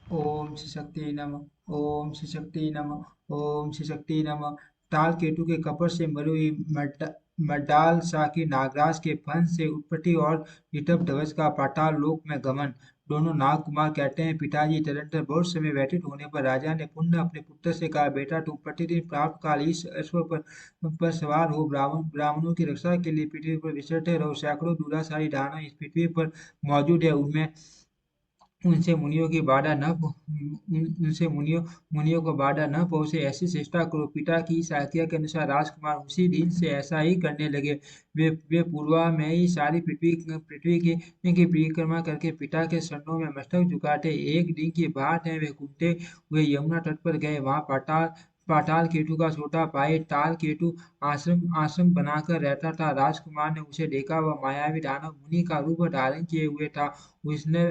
ओम श्री शक्ति नमः, ओम श्री शक्ति नमः, ओम श्री शक्ति नमः। ताल केतु के कपट से मरी हुई मड्डाल शाह की नागराज के फन से उत्पत्ति और ऋषभ ध्वज का पाताल लोक में गमन। दोनों नाग कुमार कहते हैं, पिताजी तदंतर बहुत समय व्यतीत होने पर राजा ने पुनः अपने पुत्र से कहा, बेटा तुम प्रतिदिन प्रातः काल इस अश्व पर सवार हो ब्राह्मणों की रक्षा के लिए पृथ्वी पर विचरते रहो। सैकड़ों दूरासारी दानव इस पृथ्वी पर मौजूद है, उनमें उनसे मुनियों की बाधा न उनसे मुनियों को बाधा न पहुंचे, ऐसी चेष्टा करो। पिता की इस आज्ञा के अनुसार राजकुमार उसी दिन से ऐसा ही करने लगे। वे पूर्वा में ही सारी पृथ्वी की परिक्रमा करके पिता के चरणों में मस्तक झुकाते। एक दिन की बात है, वे घूमते हुए यमुना तट पर गए। वहां पाताल केतु का छोटा भाई ताल केतु आश्रम आश्रम बनाकर रहता था। राजकुमार ने उसे देखा, वह मायावी दानव मुनि का रूप धारण किए हुए था। उसने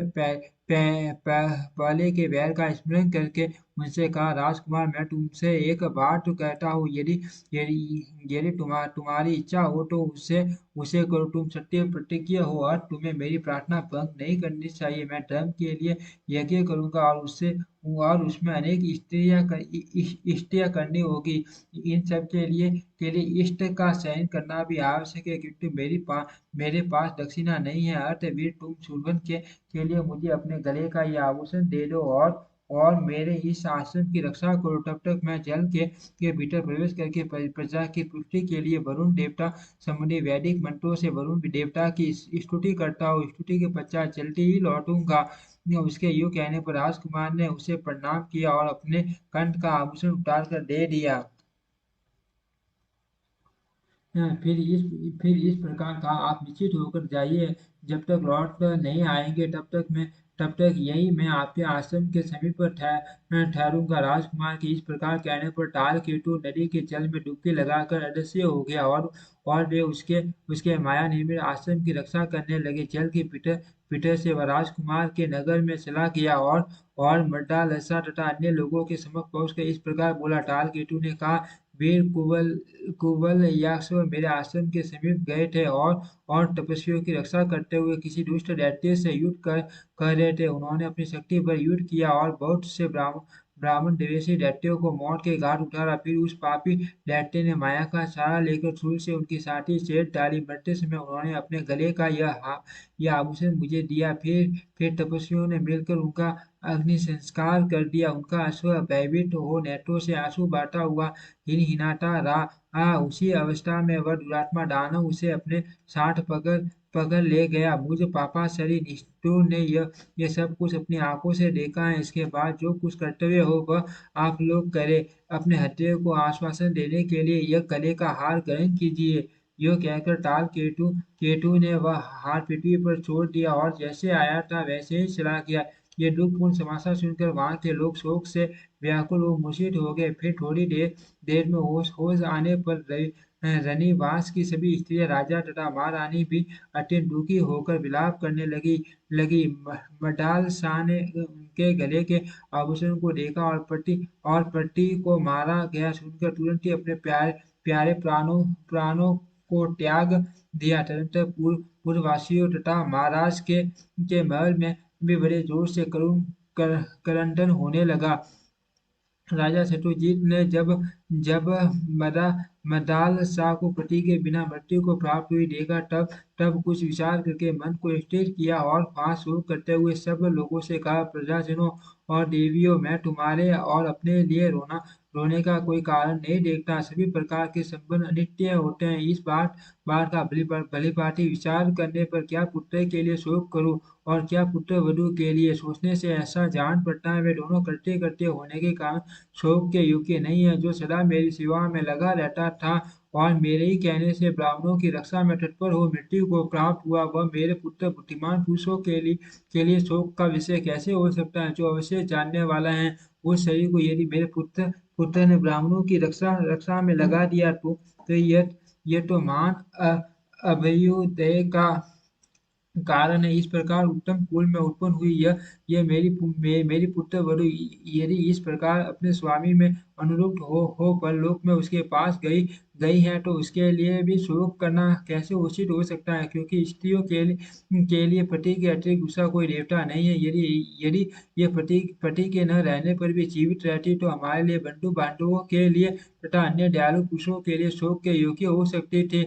पहले के वैर का स्मरण करके उनसे कहा, राजकुमार मैं तुमसे एक बात तो कहता हूँ, यदि यदि तुम्हारी इच्छा हो तो उसे उसे करो। तुम सत्य प्रतिज्ञ हो और तुम्हें मेरी प्रार्थना भंग नहीं करनी चाहिए। मैं धर्म के लिए यज्ञ करूंगा और उसमें अनेक स्त्रियां करनी होगी। इन सब के लिए इष्ट का चयन करना भी आवश्यक है, क्योंकि मेरे पास दक्षिणा नहीं है। अतः तुम शूरवन के लिए मुझे अपने गले का यह आभूषण दे दो और मेरे इस आश्रम की रक्षा करो। तब तक मैं जल के भीतर प्रवेश करके प्रजा की पुष्टि के लिए वरुण देवता संबंधी वैदिक मंत्रों से वरुण देवता की स्तुति करता हूँ। स्तुति के पश्चात जल्दी ही लौटूंगा। उसके यूं कहने पर राजकुमार ने उसे प्रणाम किया और अपने कंठ का आभूषण उतार कर दे दिया। हाँ, फिर इस प्रकार कहा, आप निश्चित होकर जाइए। जब तक लौट कर नहीं आएंगे तब तक यही मैं आपके आश्रम के समीप पर ठहरूंगा। राजकुमार के इस प्रकार कहने पर ताल केतु नदी के जल में डुबकी लगाकर अदृश्य हो गया और वे उसके उसके माया निर्मित आश्रम की रक्षा करने लगे। जल के पीछे से वह राजकुमार के नगर में चला गया और मड्डा लस्सा तथा अन्य लोगों के समक्ष पहुंचकर इस प्रकार बोला। ताल केतु ने कहा, वीर कुबल यास्व मेरे आश्रम के समीप गए थे और तपस्वियों की रक्षा करते हुए किसी दुष्ट दैत्य से युद्ध कर रहे थे। उन्होंने अपनी शक्ति पर युद्ध किया और बहुत से ब्राह्मण द्वेषी दैत्यों को मौत के घाट उतारा। फिर उस पापी दैत्य ने माया का सहारा लेकर छुरी से उनकी छाती चीर डाली। मरते समय उन्होंने अपने गले का यह आभूषण मुझे दिया। फिर तपस्वियों ने मिलकर उनका अग्नि संस्कार कर दिया। उनका अश्व भयभीत हो नेत्रों से आंसू बहता हुआ हिनहिनाता रहा। उसी अवस्था में वह दुरात्मा दानव उसे अपने साथ पकड़ ले गया। मुझ पापाचारी निष्ठुर ने यह सब कुछ अपनी आंखों से देखा है। इसके बाद जो कुछ कर्तव्य हो वह आप लोग करें। अपने हत्या को आश्वासन देने के लिए यह गले का हार ग्रहण कीजिए। यो कहकर ताल केतु ने वह हार पृथ्वी पर छोड़ दिया और जैसे आया था वैसे ही चला गया। ये दुखपूर्ण समाचार सुनकर वहां के लोग शोक से व्याकुल व मूर्छित हो गए। फिर थोड़ी देर में होश होश आने पर रनिवास की सभी स्त्रियां, राजा तथा महारानी भी अत्यंत दुखी होकर विलाप करने लगी। मडाल शाह ने उनके गले के आभूषण को देखा और पति को मारा गया सुनकर तुरंत ही अपने प्यारे प्राणों को त्याग दिया। तदनंतर पूर्ववासियों तथा महाराज के महल में भी बड़े जोर से करंडन होने लगा। राजा शत्रुजीत ने जब जब मदा मदाल शाह को पति के बिना मृत्यु को प्राप्त हुई देखा, तब कुछ विचार करके मन को स्थिर किया और फांस शुरू करते हुए सब लोगों से कहा, प्रजाजनों और देवियों, मैं तुम्हारे और अपने लिए रोने का कोई कारण नहीं देखता। सभी प्रकार के संबंध अनित्य होते हैं। इस बात का भली भांति विचार करने पर क्या पुत्र के लिए शोक करूं और क्या पुत्र वधू के लिए। सोचने से ऐसा जान पड़ता है वे दोनों करते करते होने के कारण शोक के योग्य नहीं है। जो सदा मेरी सेवा में लगा रहता था और मेरे ही कहने से ब्राह्मणों की रक्षा में तत्पर हो मृत्यु को प्राप्त हुआ, वह मेरे पुत्र बुद्धिमान पुरुषों के लिए शोक का विषय कैसे हो सकता है। जो अवश्य जानने वाला है, उस शरीर को यदि मेरे पुत्र ने ब्राह्मणों की रक्षा रक्षा में लगा दिया तो यह तो महान अभ्युदय का कारण है। इस प्रकार उत्तम कुल में उत्पन्न हुई यह मेरी पुत्र वधु यदि इस प्रकार अपने स्वामी में अनुरुक्त हो परलोक में उसके पास गई गई हैं तो उसके लिए भी शोक करना कैसे उचित हो सकता है, क्योंकि स्त्रियों के लिए पति के अतिरिक्त दूसरा कोई देवता नहीं है। यदि यदि ये पति के न रहने पर भी जीवित रहती तो हमारे लिए, बंधु बांधवों के लिए तथा अन्य दयालु पुरुषों के लिए शोक के योग्य हो सकते थे।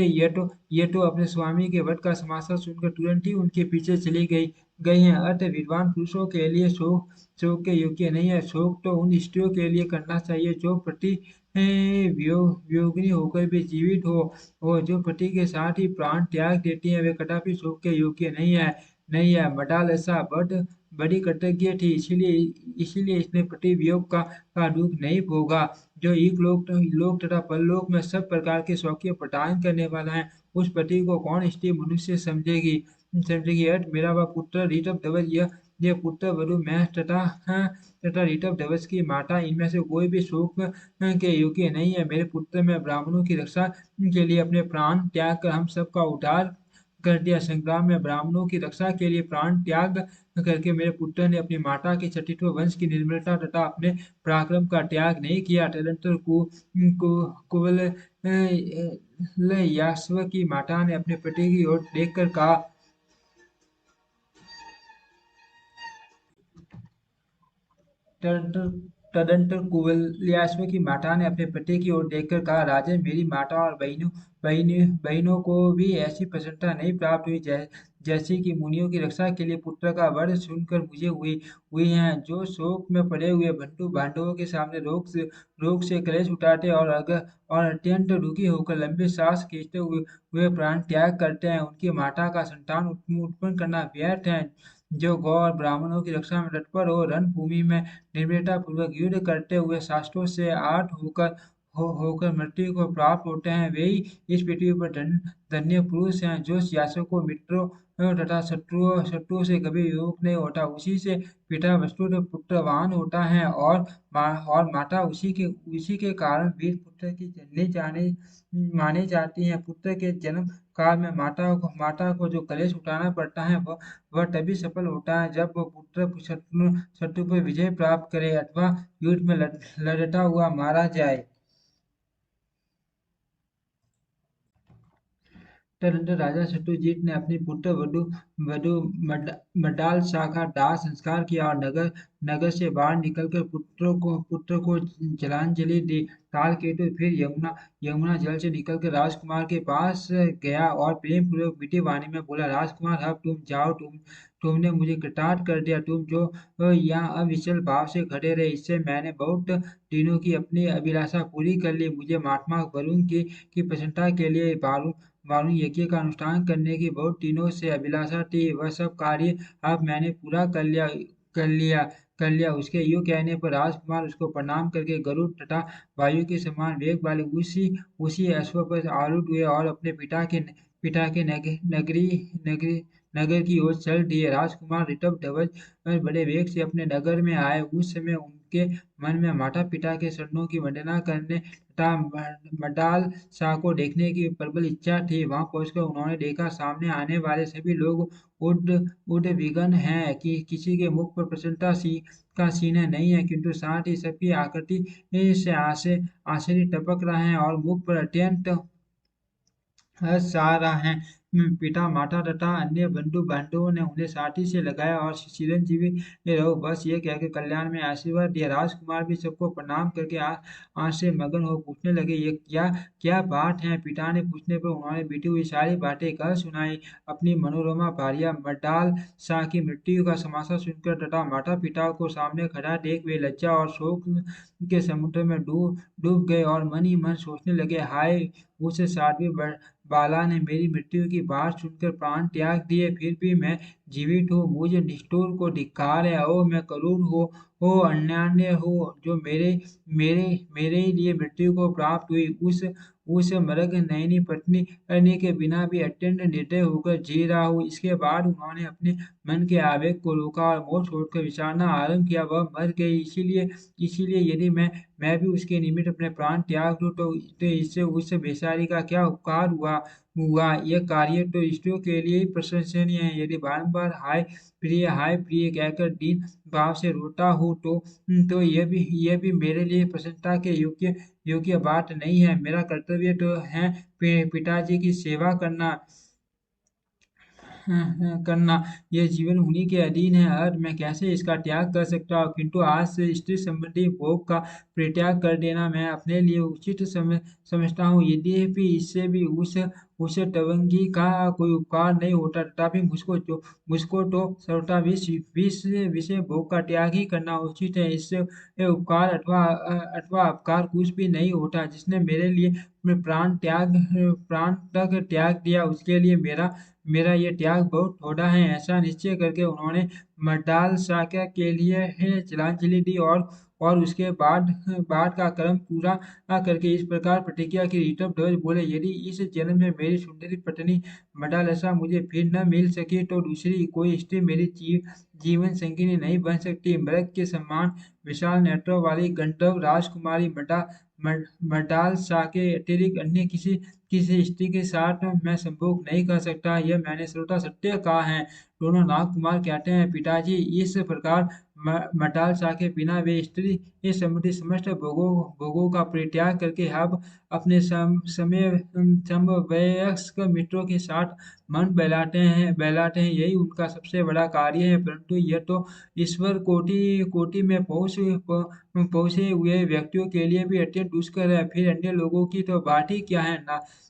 ये तो अपने स्वामी के वध का समाचार सुनकर तुरंत ही उनके पीछे चली गई हैं। अतः विद्वान पुरुषों के लिए शोक शोक के योग्य नहीं है। शोक तो उन स्त्रियों के लिए करना चाहिए जो पति वियोगिनी होकर भी जीवित हो, जो पति के साथ ही प्राण त्याग देती हैं, वे कदापि शोक के योग्य नहीं है। मडाल ऐसा बड़ी कृतज्ञ थी, इसीलिए इसने पति वियोग का दुख नहीं भोगा। जो एक लोक तथा परलोक में सब प्रकार के शौकिय प्रदान करने वाला है, उस पति को कौन स्त्री मनुष्य समझेगी। अर्थ मेरा वह पुत्र ऋतव ध्वज, ये पुत्र वधु मैं तथा ऋतव ध्वज की माता, इनमें से कोई भी शोक के योग्य नहीं है। मेरे पुत्र में ब्राह्मणों की रक्षा के लिए अपने प्राण त्याग कर हम सबका उद्धार कर दिया। संग्राम में ब्राह्मणों की रक्षा के लिए प्राण त्याग करके मेरे पुत्र ने अपनी माता के क्षत्रिय वंश की निर्मलता तथा अपने पराक्रम का त्याग नहीं किया। तदंतर कुवल यास्व की माता ने अपने पति की ओर देखकर कहा, तदंतर तदंतर कुवलयाश्व की माता ने अपने पति की ओर देखकर कहा, राजन, मेरी माता और बहनों को भी ऐसी प्रसन्नता नहीं प्राप्त हुई जैसी कि मुनियों की रक्षा के लिए पुत्र का वध सुनकर मुझे हुई है। जो शोक में पड़े हुए बंधु बांधवों के सामने रोग से कलेश उठाते और अत्यंत दुखी होकर लंबे सांस खींचते हुए प्राण त्याग करते हैं, उनकी माता का संतान उत्पन्न करना व्यर्थ है। जो गौ और ब्राह्मणों की रक्षा में तत्पर हो, रणभूमि में निर्भीकता पूर्वक युद्ध करते हुए शास्त्रों से आर्ट होकर मृत्यु को प्राप्त होते हैं, वे ही इस पृथ्वी पर धन्य पुरुष हैं। जो शासकों मित्रों तथा शत्रुओं से कभी विमुख नहीं होता, उसी से पिता वस्तुतः पुत्रवान होता है, और माता उसी के कारण वीर पुत्र की जननी जाने मानी जाती है। पुत्र के जन्म काल में माता को जो कलेश उठाना पड़ता है, वह तभी सफल होता है जब वह पुत्र शत्रु पर विजय प्राप्त करे अथवा युद्ध में लड़ता हुआ मारा जाए। तदनंतर राजा शत्रुजीत ने अपनी पुत्र वधु वधु मडाल शाह का दाह संस्कार किया और नगर से बाहर निकलकर पुत्र को जलांजलि दी। काल केतु फिर यमुना जल से निकलकर राजकुमार के पास गया और प्रेम पूर्वक मीठी वाणी में बोला, राजकुमार, अब तुम जाओ। तुमने मुझे कृतार्थ कर दिया। तुम जो यहाँ अविचल भाव से खड़े रहे, इससे मैंने बहुत दिनों की अपनी अभिलाषा पूरी कर ली। मुझे महात्मा वरुण की प्रसन्नता के लिए वारुण यज्ञ का अनुष्ठान करने की बहुत दिनों से अभिलाषा थी। वह सब कार्य अब मैंने पूरा कर लिया। उसके यूं कहने पर राजकुमार उसको प्रणाम करके गरुड़ तथा वायु के समान वेग वाले उसी अश्व पर आरूढ़ हुए और अपने पिता के नगरी नगरी नगर की ओर चल दिए। राजकुमार ऋतव ध्वज बड़े वेग से अपने नगर में आए। उस समय उनके मन में माता पिता के चरणों की वंदना करने तथा मडाल शाह को देखने की प्रबल इच्छा थी। वहां पहुंचकर उन्होंने देखा, सामने आने वाले सभी लोग उद्विग्न हैं कि किसी के मुख पर प्रसन्नता का सीना नहीं है, किंतु साथ ही सबकी आकृति से आश्चर्य टपक रहे हैं और मुख पर अत्यंत सहा रहा है। पिता माता तथा अन्य बंधु बांधवों ने उन्हें साथी से लगाया और चिरंजीवी रहो, बस ये कहकर कल्याण में आशीर्वाद दिया। राजकुमार भी सबको प्रणाम करके आंख से मगन हो पूछने लगे, ये क्या क्या बात है। पिता ने पूछने पर उन्होंने बीती हुई सारी बातें कह सुनाई। अपनी मनोरमा भार्या मड्डाल शाह की मृत्यु का समाचार सुनकर तथा माता पिता को सामने खड़ा देख वे लज्जा और शोक के समुद्र में डूब गए और मन ही मन सोचने लगे, हाय, उस साध्वी बाला ने मेरी मृत्यु की बात सुनकर प्राण त्याग दिए, फिर भी मैं जीवित हूँ। मुझे निष्ठुर को धिक्कार है। ओ मैं क्रूर हो अन्याय हो, जो मेरे मेरे मेरे ही लिए मृत्यु को प्राप्त हुई। उस मर्ग नयनी पत्नी करने के बिना भी अत्यंत निर्दय होकर जी रहा हूँ। इसके बाद उन्होंने अपने मन के आवेग को रोका और मोह छोड़कर विचारना आरंभ किया। वह मर गई, इसीलिए यदि मैं भी उसके निमित्त अपने प्राण त्याग दूं तो इससे उस बेचारी का क्या उपकार हुआ। हुआ। यह कार्य तो स्त्रियों के लिए ही प्रशंसनीय है। यदि बारंबार हाय प्रिय कहकर दीन भाव से रोता हूँ तो यह भी मेरे लिए प्रशंसा के योग्य बात नहीं है। मेरा कर्तव्य तो है पिताजी की सेवा करना। ये जीवन उन्हीं के अधीन है और मैं कैसे इसका त्याग कर सकता हूँ। किंतु आज से स्त्री संबंधी भोग का परित्याग कर देना मैं अपने लिए उचित समझता हूँ। यद्यपि इससे भी उस तवंगी का कोई उपकार नहीं होता, तथापि मुझको तो सर्वथा विषय भोग का त्याग ही करना उचित है। इससे ये उपकार अथवा अपकार कुछ भी नहीं होता। जिसने मेरे लिए अपने प्राण तक त्याग दिया, उसके लिए मेरा मेरा ये त्याग बहुत थोड़ा है। ऐसा निश्चय करके उन्होंने मड्डाल साक्य के लिए जलांजलि दी और उसके बाद बाद का कर्म पूरा करके इस प्रकार प्रतिज्ञा की। ऋषभ ध्वज बोले, यदि इस जन्म में मेरी सुंदरी पत्नी मडालसा मुझे फिर न मिल सकी तो दूसरी कोई स्त्री मेरी जीवन संगिनी नहीं बन सकती। मृग के समान विशाल नेत्रों वाली गंधर्व राजकुमारी मडाल शाह के अतिरिक्त अन्य किसी स्त्री के साथ मैं संभोग नहीं कर सकता। यह मैंने श्रोता सत्य कहा है। दोनों नागकुमार कहते हैं, पिताजी इस प्रकार मडाल शाह के बिना वे स्त्री इस संबंधी समस्त भोगों का परित्याग करके अब अपने समवयस्क मित्रों के साथ मन बहलाते हैं। यही उनका सबसे बड़ा कार्य है। परंतु यह तो ईश्वर कोटि कोटि में पहुंचे हुए व्यक्तियों के लिए भी अत्यंत दुष्कर है। फिर अन्य लोगों की तो बात ही क्या है।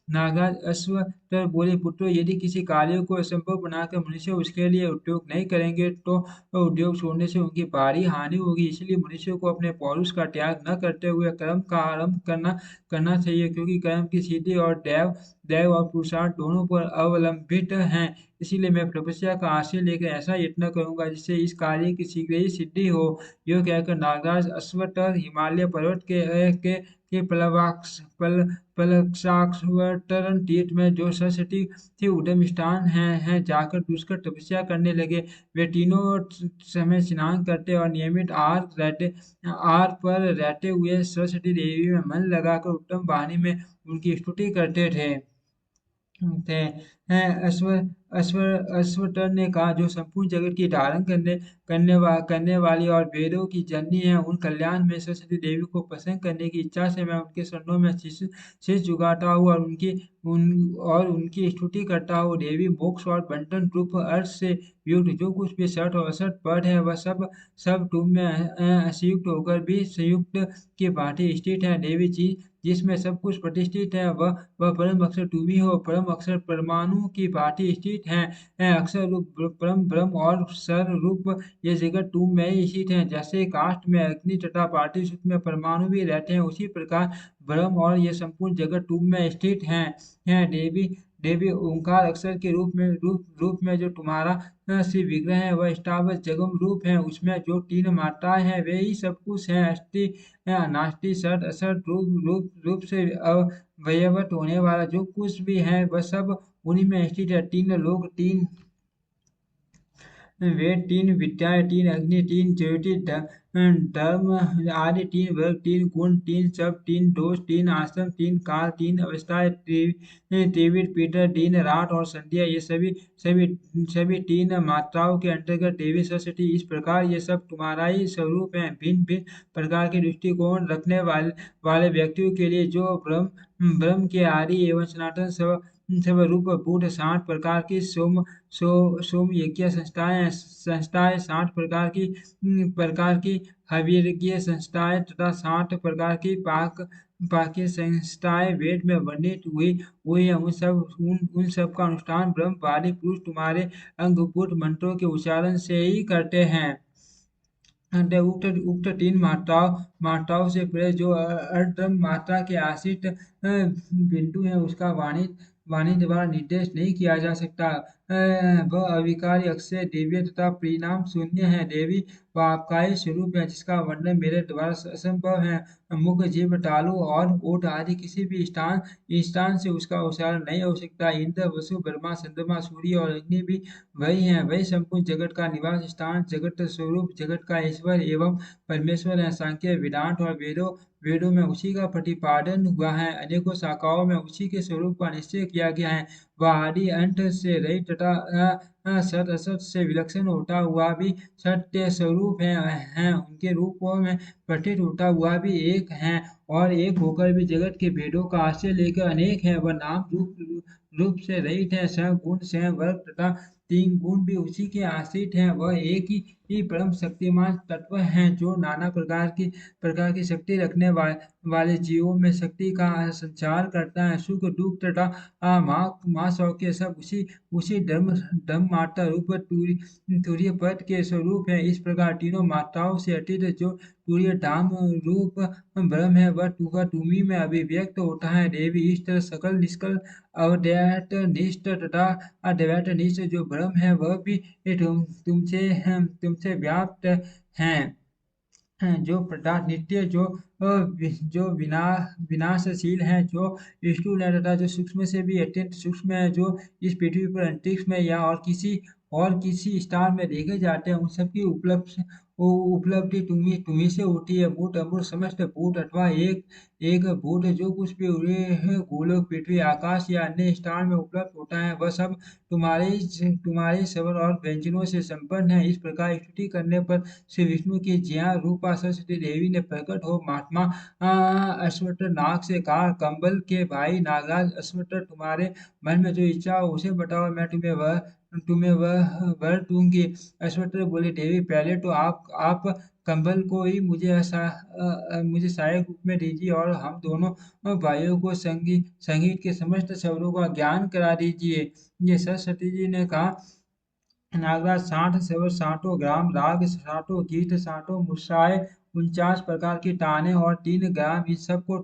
नागराज अश्वत्थ बोले, पुत्रों, यदि किसी कार्य को असंभव बनाकर मनुष्य उसके लिए उद्योग नहीं करेंगे तो उद्योग छोड़ने से उनकी भारी हानि होगी। इसलिए मनुष्य को अपने पौरुष का त्याग न करते हुए कर्म का आरंभ करना चाहिए, क्योंकि कर्म की सिद्धि और दैव दैव और पुरुषार्थ दोनों पर अवलंबित हैं। इसीलिए मैं तपस्या का आश्रय लेकर ऐसा यत्न करूंगा जिससे इस कार्य की शीघ्र ही सिद्धि हो। यो कहकर नागराज अश्वत्थ हिमालय पर्वत के पलक्षाक्षवटन तीर्थ में जो सरस्वती थी उद्गम स्थान है जाकर दुष्कर तपस्या करने लगे। वे तीनों समय स्नान करते और नियमित आहार पर रहते हुए सरस्वती देवी में मन लगाकर उत्तम वाणी में उनकी स्तुति करते थे। अश्व अश्व अश्वतर ने कहा, जो संपूर्ण जगत की धारण करने वाली और वेदों की जननी है, उन कल्याण में सरस्वती देवी को प्रसन्न करने की इच्छा से मैं उनके चरणों में शीश झुकाता हूँ और उनकी स्तुति करता हूँ। देवी मोक्ष और बंधन रूप अर्थ से युक्त जो कुछ भी सत और असत पद है, वह सब तुम में असंयुक्त होकर भी संयुक्त की भांति स्थित है। देवी जी, जिसमें सब कुछ प्रतिष्ठित है, वह परम अक्षर तुम ही हो। परम अक्षर परमाणु की भांति स्थित है। अक्षर रूप परम ब्रह्म और सर रूप ये जगत तुम में ही स्थित है। जैसे काष्ठ में अग्नि तथा पार्थिव सूत्र में परमाणु भी रहते हैं, उसी प्रकार ब्रह्म और ये संपूर्ण जगत तुम में स्थित है। देवी देवी ओंकार अक्षर के रूप में जो तुम्हारा शिव विग्रह है, वह स्थावर जगम रूप है। उसमें जो तीन मात्राएं हैं वे ही सब कुछ है। अष्टि नास्ति सत असत रूप से अवयवत होने वाला जो कुछ भी है, वह सब उन्हीं में स्थित है। तीन लोक, तीन वेद, तीन विद्याएं, तीन अग्नि, तीन ज्योति, धर्म आदि, तीन वर्ग, तीन गुण, तीन शब्द, तीन दोष, तीन आश्रम, तीन काल, तीन अवस्थाएं, त्रिविध पीटर, दिन रात और संध्या, ये सभी सभी तीन मात्राओं के अंतर्गत देवी सरस्वती। इस प्रकार ये सब तुम्हारा ही स्वरूप है। भिन्न भिन्न प्रकार के दृष्टिकोण रखने वाले व्यक्तियों के लिए जो ब्रह्म के आदि एवं सनातन सब रूप बुद्ध 60 प्रकार की सोम यज्ञ संस्थाएं 60 प्रकार की हविर्यज्ञ संस्थाएं तथा 60 प्रकार की पाक संस्थाएं वेद में वर्णित हुई है। उन सब का अनुष्ठान ब्रह्म वाली पुरुष तुम्हारे अंगभूत मंत्रों के उच्चारण से ही करते हैं। उक्त तीन मात्राओं से परे जो अर्ध मात्रा के आश्रित बिंदु है, उसका वाणी द्वारा निर्देश नहीं किया जा सकता। वह अविकारी, अक्षय, दिव्य तथा परिणाम शून्य है। देवी वह आपका ही स्वरूप है, जिसका वर्णन मेरे द्वारा असंभव है। मुख, जीभ, तालु और ओठ आदि किसी भी स्थान स्थान से उसका उच्चारण नहीं हो सकता। इंद्र, वसु, ब्रह्मा, चंद्रमा, सूर्य और अग्नि भी वही है। वही संपूर्ण जगत का निवास स्थान, जगत स्वरूप, जगत का ईश्वर एवं परमेश्वर है। सांख्य, वेदांत और वेदों में उसी का प्रतिपादन हुआ है। अनेकों शाखाओं में उसी के स्वरूप का निश्चय किया गया है। वह आदि अंत से रहित तथा सत असत से विलक्षण होता हुआ भी सत्य स्वरूप है। उनके रूपों में प्रतीत होता हुआ भी एक है, और एक होकर भी जगत के भेदों का आश्रय लेकर अनेक है। वह नाम रूप से रहित है। गुण, स्वयं, वर्ग तथा तीन गुण भी उसी के आश्रित हैं। वह एक ही परम शक्तिमान तत्व है, जो नाना प्रकार की शक्ति रखने वाले जीवों में शक्ति का संचार करता है। सुख, दुख तथा माँ शौक्य सब उसी धर्म माता रूप तुरीय पद के स्वरूप है। इस प्रकार तीनों माताओं से अतीत जो तुरीय धाम रूप ब्रह्म है, वह तुम्ही में अभिव्यक्त होता है। देवी, इस तरह सकल निष्कल अवदैत निष्ठ तथा अद्वैत निष्ठ जो ब्रह्म है, वह भी तुमसे व्याप्त है। जो पदार्थ नित्य, जो विनाशशील है, जो स्थूल है तथा जो सूक्ष्म से भी अत्यंत सूक्ष्म है, जो इस पृथ्वी पर अंतरिक्ष में या और किसी स्थान में देखे जाते हैं, उन सबकी उपलब्धि तुम्ही से होती है। भूत, अमूर्त, समस्त भूत अथवा एक एक भूत जो कुछ भी उड़े हैं, गोलोक, पृथ्वी, आकाश या अन्य स्थान में उपलब्ध होता है, वह सब तुम्हारे स्वर और व्यंजनों से संपन्न है। इस प्रकार स्तुति करने पर श्री विष्णु की ज्या रूपा सरस्वती देवी ने प्रकट हो महात्मा अश्वत्थ नाग से कहा, कंबल के भाई नागराज अश्वत्थ, तुम्हारे मन में जो इच्छा हो उसे बताओ, मैं तुम्हें वह वर दूंगी। अश्वत्थ बोले, देवी पहले तो आप कंबल को ही मुझे सहायक रूप में दीजिए, और हम दोनों भाइयों को संगीत के समस्त शब्दों का ज्ञान करा दीजिए। ये सरस्वती जी ने कहा, नागराज, 60 स्वर, 60 ग्राम राग, 60 गीत, 60 मुस्राए, 49 प्रकार की ताने और 3 ग्राम, इस सब को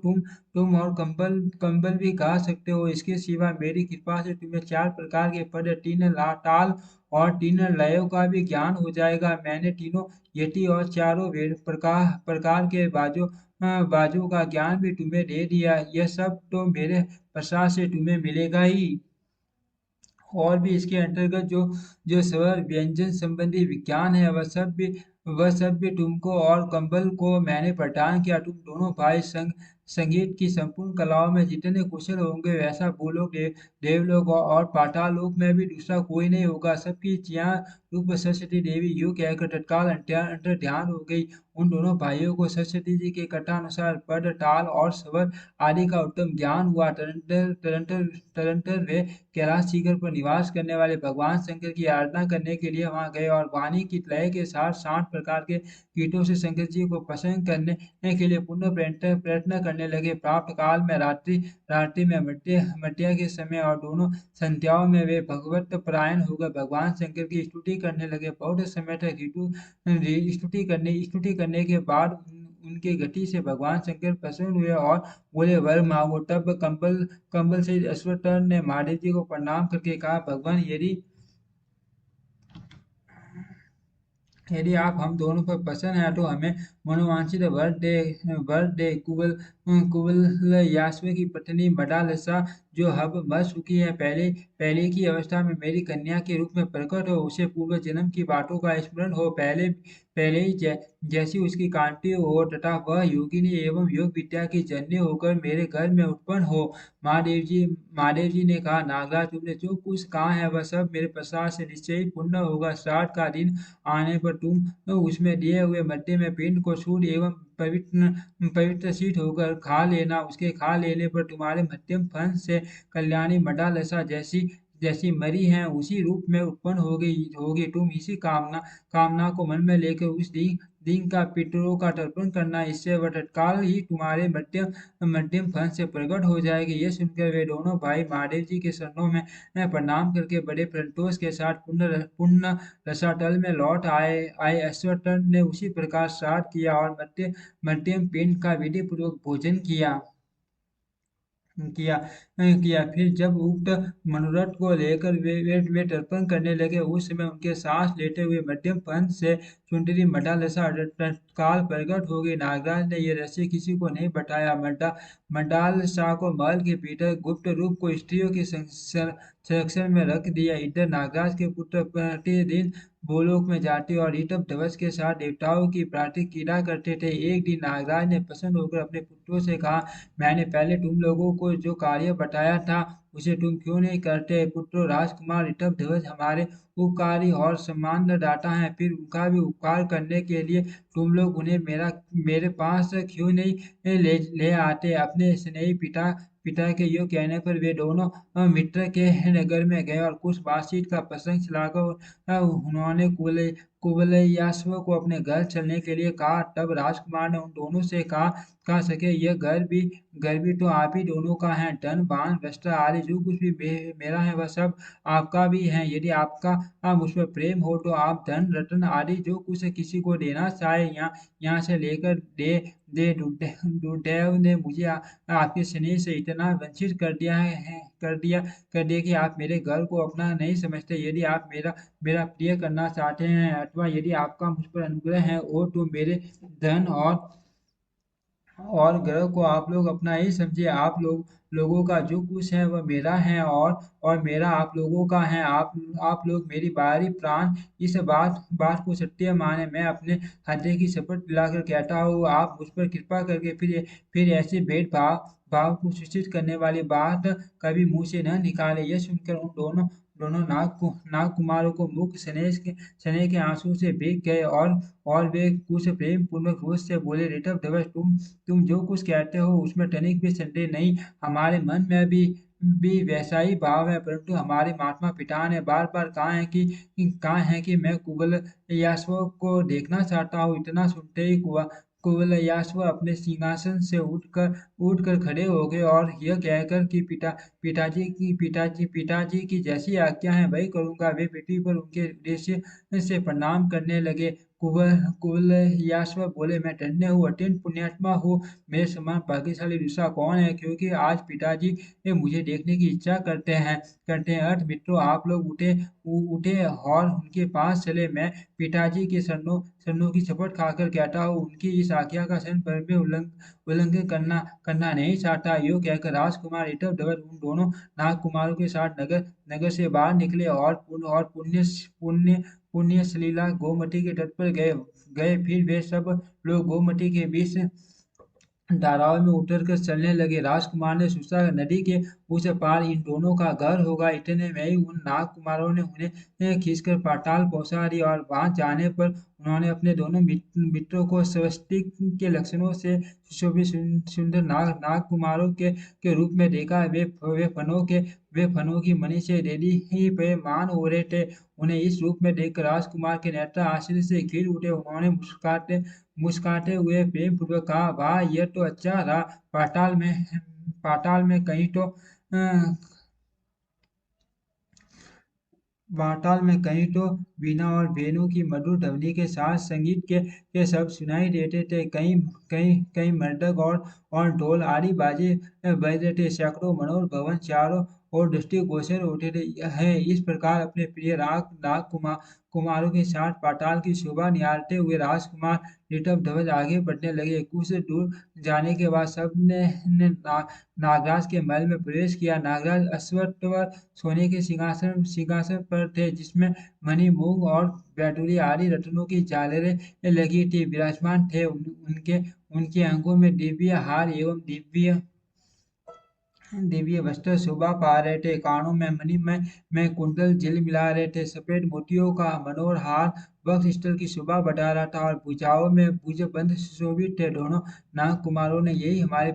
तुम और कंबल कंबल भी गा सकते हो। इसके सिवा मेरी कृपा से तुम्हें 4 प्रकार के पद, 3 ताल और 3 लयों का भी ज्ञान हो जाएगा। मैंने तीनों यति और चारों वेद प्रकार के बाजों का ज्ञान भी तुम्हें दे दिया। यह सब तो मेरे प्रसाद से तुम्हें मिलेगा ही। और भी इसके अंतर्गत जो जो स्वर व्यंजन संबंधी विज्ञान है, वह सब भी तुमको और कंबल को मैंने प्रदान किया। तुम दोनों भाई संगीत की संपूर्ण कलाओं में जितने कुशल होंगे, वैसा भूलोक, देवलोक और पाताल लोक में भी दूसरा कोई नहीं होगा। सबकी चिया रूप सरस्वती देवी यूं कहकर तत्काल अंतर ध्यान हो गई। उन दोनों भाइयों को सरस्वती जी के कथानुसार पद, ताल और स्वर आदि का उत्तम ज्ञान हुआ। तदंतर वे कैलाश शिखर पर निवास करने वाले भगवान शंकर की आराधना करने के लिए वहां गए, और वाणी की लय के साथ 60 प्रकार के कीटों से शंकर जी को प्रसन्न करने के लिए पुनः प्रयत्न करने लगे। प्राप्त काल में रात्रि में मध्य के समय और दोनों संध्याओं में वे भगवत परायण होकर भगवान शंकर की स्तुति करने लगे। बहुत समय तक स्तुति करने के बाद उनके गति से भगवान शंकर प्रसन्न हुए और बोले, वर मांगो। तब कंबल से अश्वत्थ ने महादेव जी को प्रणाम करके कहा, भगवान, यदि यदि आप हम दोनों पर प्रसन्न हैं, तो हमें मनोवांछित वर दे। कुबल यास्व की पत्नी मदालसा, जो अब मर चुकी है, पहले की अवस्था में मेरी कन्या के रूप में प्रकट हो, उसे पूर्व जन्म की बातों का स्मरण हो, पहले ही जैसी उसकी कांति हो, तथा वह योगिनी एवं योग विद्या की जननी होकर मेरे घर में उत्पन्न हो। महादेव जी ने कहा, नागराज, तुमने जो कुछ कहा है, वह सब मेरे प्रसाद से निश्चय ही पूर्ण होगा। श्राद्ध का दिन आने पर तुम उसमें दिए हुए मध्य में पिंड को शुद्ध एवं पवित्र सिद्ध होकर खा लेना। उसके खा लेने पर तुम्हारे मध्यम फंस से कल्याणी मडालसा जैसी जैसी मरी है, उसी रूप में उत्पन्न होगी। तुम इसी कामना को मन में लेकर उस दिन का पितरों का तर्पण करना, इससे वह तत्काल ही तुम्हारे मध्यम फंस से प्रकट हो जाएगी। ये सुनकर वे दोनों भाई महादेव जी के चरणों में प्रणाम करके बड़े संतोष के साथ पुण्य रसातल में लौट आए। अश्वत्थ ने उसी प्रकार श्राद्ध किया और मध्यम पिंड का विधि पूर्वक भोजन किया। किया किया। फिर जब उक्त मनोरथ को लेकर वे तर्पण करने लगे, उस समय उनके सांस लेते हुए मध्यम पंथ से सुंदरी मंडालसा तत्काल प्रकट हो गई। नागराज ने ये रहस्य किसी को नहीं बताया। मंडालसा को महल के भीतर गुप्त रूप को स्त्रियों के संरक्षण में रख दिया। इधर नागराज के पुत्र प्रतिदिन भूलोक में जाते और ऋषभ ध्वज के साथ देवताओं की प्रार्थना किया करते थे। एक दिन नागराज ने प्रसन्न होकर अपने पुत्रों से कहा, मैंने पहले तुम लोगों को जो कार्य बताया था उसे तुम क्यों नहीं करते? पुत्रों, राजकुमार ऋषभ ध्वज हमारे उपकारी और सम्मानदाता हैं, फिर उनका भी उपकार करने के लिए तुम लोग उन्हें मेरे पास क्यों नहीं ले आते? अपने स्नेही पिता पिता के यो कहने पर वे दोनों मित्र के नगर में गए और कुछ बातचीत का प्रसंग चलाकर उन्होंने कुवलयाश्व को अपने घर चलने के लिए कहा। तब राजकुमार ने उन दोनों से कहा सके, यह घर भी तो आप ही दोनों का है। धन बान वस्त्र आदि जो कुछ भी मेरा है वह सब आपका भी है। यदि आपका मुझ पर प्रेम हो तो आप धन रत्न आदि जो कुछ किसी को देना चाहे यहाँ से लेकर दे दुर्दैव ने मुझे आपके स्नेह से इतना वंचित कर दिया कि आप मेरे घर को अपना नहीं समझते। यदि आप मेरा प्रिय करना चाहते हैं अथवा यदि आपका मुझ पर अनुग्रह है हो तो मेरे धन और ग्रह को आप लोग अपना ही समझिए। लोगों का जो कुछ है वह मेरा है और मेरा आप लोगों का है। आप लोग मेरी बारी प्राण इस बात को सत्य माने। मैं अपने हृदय की शपथ दिलाकर कहता हूँ, आप मुझ पर कृपा करके फिर ऐसे भेदभाव भाव को सूचित करने वाली बात कभी मुंह से न निकाले। यह सुनकर उन दोनों नागकुमारों को मुख स्नेह के आंसू से भीग गए और वे कुछ प्रेम पूर्वक रोष से बोले, ऋषभ ध्वज, तुम जो कुछ कहते हो उसमें तनिक भी संदेह नहीं। हमारे मन में भी वैसा ही भाव है, परंतु हमारे महात्मा पिता ने बार बार कहा है कि मैं कुबल यास्व को देखना चाहता हूँ। इतना सुनते ही कुवलयाश्व अपने सिंहासन से उठकर खड़े हो गए और यह कहकर कि पिताजी की जैसी आज्ञा है वही करूंगा, वे पृथ्वी पर उनके उद्देश्य से प्रणाम करने लगे। कुवलयाश्व बोले, मैं धन्य हूँ, अत्यंत पुण्यात्मा हूँ। मेरे समान भाग्यशाली दूसरा कौन है, क्योंकि आज पिताजी ये मुझे देखने की इच्छा करते हैं। अर्थ मित्रों, आप लोग उठे और उनके पास चले। मैं पिताजी के शरणों की शपथ खाकर कहता हूँ, उनकी इस आज्ञा का क्षण पर भी उल्लंघन करना नहीं चाहता। यो कहकर राजकुमार ऋषभ ध्वज उन दोनों नागकुमारों के साथ नगर से बाहर निकले और पुण्य सलीला गोमती के तट पर गए। फिर वे सब लोग गोमती के बीच धाराओं में उतरकर चलने लगे। राजकुमार ने सोचा, नदी के उस पार इन दोनों का घर होगा। इतने में ही उन नागकुमारों ने उन्हें खींचकर पाताल पहुंचा दिया और वहां जाने पर उन्होंने अपने दोनों मित्रों को स्वस्तिक के लक्षणों से सुशोभित सुंदर नागकुमारों के रूप में देखा। वे फनों की मणि से रेडी ही पे मान हो रहे थे। उन्हें इस रूप में देखकर राजकुमार के नेत्र आश्चर्य से खिल उठे। उन्होंने मुस्कुराते हुए प्रेम पूर्वक कहा, वाह, यह तो अच्छा रहा। पाताल में कहीं तो अ, वाताल में कहीं तो वीणा और वेणु की मधुर ध्वनि के साथ संगीत के शब्द सुनाई देते थे। कहीं कहीं कहीं मृदंग और ढोल आदि बाजे बज रहे थे। सैकड़ों मनोहर भवन चारों ओर दृष्टिगोचर होते थे। है इस प्रकार अपने प्रिय नाग कुमारों के साथ पाताल की शोभा निहारते हुए राजकुमार ऋषभ ध्वज आगे बढ़ने लगे। कुछ दूर जाने के बाद ने नागराज के महल में प्रवेश किया। नागराज अश्वत्थवर सोने के सिंहासन पर थे, जिसमें मणि मूंग और बैडूरी आदि रत्नों की झालरें लगी थी विराजमान थे। उनके उनके अंगों में दिव्य हार एवं दिव्य वस्त्र शोभा पा रहे थे। कानों में में कुंडल झिलमिला रहे थे। सफेद मोतियों का मनोहर हार वक्ष स्थल की शोभा बढ़ा रहा था और भुजाओं में भुजबंध सुशोभित थे। दोनों नाग कुमारों ने, यही हमारे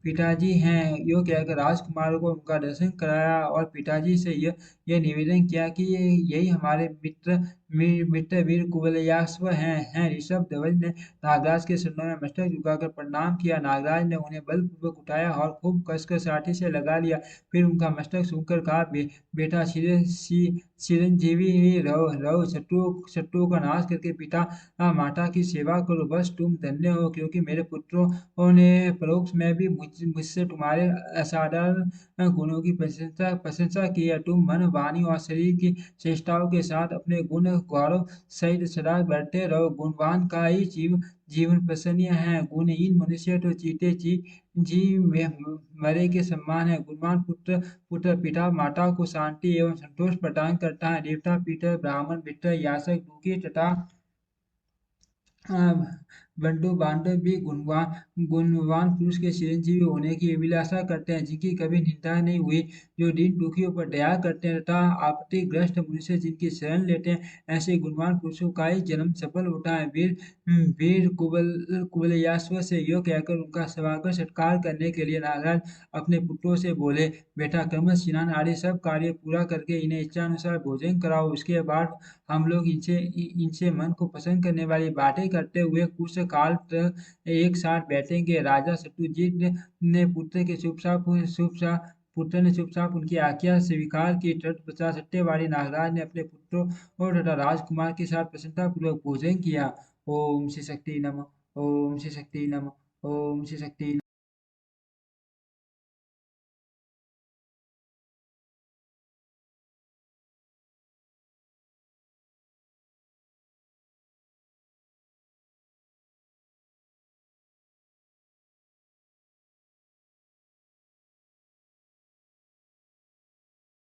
पिताजी हैं, यो कहकर राजकुमारों को उनका दर्शन कराया और पिताजी से यह निवेदन किया कि यही हमारे मित्र वीर कुवलयाश्व हैं। ऋषभ ध्वज ने नागराज के चरणों में मस्तक झुकाकर प्रणाम किया। नागराज ने उन्हें बलपूर्वक उठाया और खूब कसकर साठी से लगा लिया। फिर उनका मस्तक सूंघकर कहा, बेटा चिरंजीवी ही रहो रहो, शत्रुओं का नाश करके पिता माता की सेवा करो। बस तुम धन्य हो, क्योंकि मेरे पुत्रों ने परोक्ष में भी मुझसे तुम्हारे असाधारण गुणों की प्रशंसा की है। तुम मन, वाणी और शरीर की चेष्टाओं के साथ अपने गुण गौरव सहित सदा बढ़ते रहो। गुणवान का ही जीवन प्रसन्न है। गुणहीन मनुष्य तो चीते जी मरे के समान है। गुणवान पुत्र पिता माता को शांति एवं संतोष प्रदान करता है। देवता, पितर, ब्राह्मण, मित्र, याचक, दुखी तथा बंटू बांधव भी गुणवान पुरुष के चिरंजीवी होने की अभिलाषा करते हैं, जिनकी कभी निंदा नहीं हुई, जो दीन दुखियों पर दया करते हैं तथा आपत्तिग्रस्त मनुष्य जिनकी शरण लेते हैं। ऐसे गुणवान पुरुषों का ही जन्म सफल होता है। वीर कुवलयाश्व से यो कहकर उनका स्वागत सत्कार करने के लिए नागराज अपने पुत्रों से बोले, बेटा कर्म स्नान आदि सब कार्य पूरा करके इन्हें इच्छानुसार भोजन कराओ। उसके बाद हम लोग इनसे इनसे मन को प्रसन्न करने वाली बातें करते हुए कुछ काल तक एक साथ बैठेंगे। राजा शत्रुजीत ने पुत्र ने चुपचाप उनकी आज्ञा स्वीकार की। तत्पश्चात सत्यवादी नागराज ने अपने पुत्रों और तथा राजकुमार के साथ प्रसन्नतापूर्वक भोजन किया। ओम श्री शक्ति नमः। ओम श्री शक्ति नमः। ओम श्री शक्ति